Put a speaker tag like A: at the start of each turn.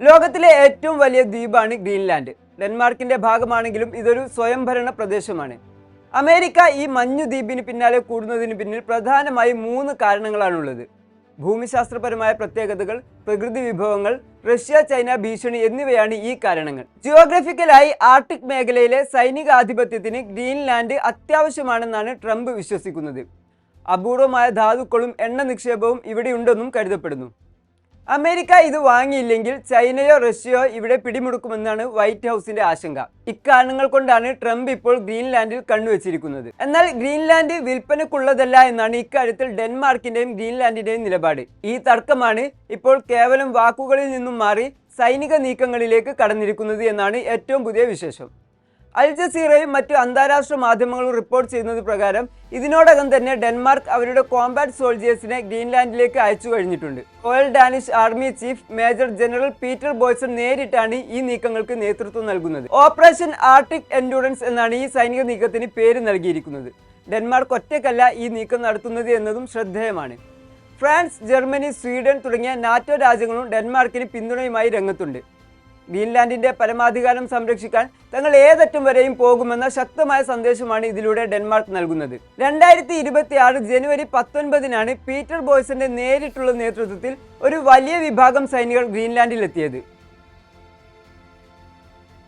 A: ലോകത്തിലെ ഏറ്റവും വലിയ ദ്വീപാണ് ഗ്രീൻലാൻഡ്. ഡെൻമാർക്കിന്റെ ഭാഗമാണെങ്കിലും ഇതൊരു സ്വയംഭരണ പ്രദേശമാണ്. അമേരിക്ക ഈ മഞ്ഞു ദ്വീപിന് പിന്നാലെ കൂടുന്നതിന് പിന്നിൽ പ്രധാനമായും 3 കാരണങ്ങളാണുള്ളത്. ഭൂമിശാസ്ത്രപരമായ പ്രത്യേകതകൾ, പ്രകൃതി വിഭവങ്ങൾ, റഷ്യ ചൈന ഭീഷണി എന്നിവയാണ് ഈ കാരണങ്ങൾ. ജിയോഗ്രഫിക്കലായി ആർട്ടിക് മേഖലയിലെ സൈനികാധിപത്യത്തിന് ഗ്രീൻലാൻഡ് അത്യാവശ്യമാണെന്നാണ് ട്രംപ് വിശ്വസിക്കുന്നത്. അപൂർവമായ ധാതുക്കളും എണ്ണ നിക്ഷേപവും ഇവിടെയുണ്ടെന്നും കരുതപ്പെടുന്നു. അമേരിക്ക ഇത് വാങ്ങിയില്ലെങ്കിൽ ചൈനയോ റഷ്യയോ ഇവിടെ പിടിമുടുക്കുമെന്നാണ് വൈറ്റ് ഹൗസിന്റെ ആശങ്ക. ഇക്കാരണങ്ങൾ കൊണ്ടാണ് ട്രംപ് ഇപ്പോൾ ഗ്രീൻലാൻഡിൽ കണ്ണുവച്ചിരിക്കുന്നത്. എന്നാൽ ഗ്രീൻലാൻഡ് വിൽപ്പനക്കുള്ളതല്ല എന്നാണ് ഇക്കാര്യത്തിൽ ഡെൻമാർക്കിന്റെയും ഗ്രീൻലാൻഡിന്റെയും നിലപാട്. ഈ തർക്കമാണ് ഇപ്പോൾ കേവലം വാക്കുകളിൽ നിന്നും മാറി സൈനിക നീക്കങ്ങളിലേക്ക് കടന്നിരിക്കുന്നത് എന്നാണ് ഏറ്റവും പുതിയ വിശേഷം. അൽ ജസീറയും മറ്റു അന്താരാഷ്ട്ര മാധ്യമങ്ങളും റിപ്പോർട്ട് ചെയ്യുന്നത് പ്രകാരം ഇതിനോടകം തന്നെ ഡെൻമാർക്ക് അവരുടെ കോമ്പാറ്റ് സോൾജിയേഴ്സിനെ ഗ്രീൻലാൻഡിലേക്ക് അയച്ചു കഴിഞ്ഞിട്ടുണ്ട്. Royal Danish army chief major general Peter Boysen നേരിട്ടാണ് ഈ നീക്കങ്ങൾക്ക് നേതൃത്വം നൽകുന്നത്. ഓപ്പറേഷൻ ആർട്ടിക് എൻഡ്യൂറൻസ് എന്നാണ് ഈ സൈനിക നീക്കത്തിന് പേര് നൽകിയിരിക്കുന്നത്. ഡെൻമാർക്ക് ഒറ്റയ്ക്കല്ല ഈ നീക്കം നടത്തുന്നത് എന്നതും ശ്രദ്ധേയമാണ്. ഫ്രാൻസ്, ജർമ്മനി, സ്വീഡൻ തുടങ്ങിയ നാറ്റോ രാജ്യങ്ങളും ഡെൻമാർക്കിന് പിന്തുണയുമായി രംഗത്തുണ്ട്. ഗ്രീൻലാൻഡിന്റെ പരമാധികാരം സംരക്ഷിക്കാൻ തങ്ങൾ ഏതറ്റം വരെയും പോകുമെന്ന ശക്തമായ സന്ദേശമാണ് ഇതിലൂടെ ഡെൻമാർക്ക് നൽകുന്നത്. 2026 ജനുവരി 19 പീറ്റർ ബോയ്സന്റെ നേരിട്ടുള്ള നേതൃത്വത്തിൽ ഒരു വലിയ വിഭാഗം സൈനികർ ഗ്രീൻലാൻഡിൽ എത്തിയത്.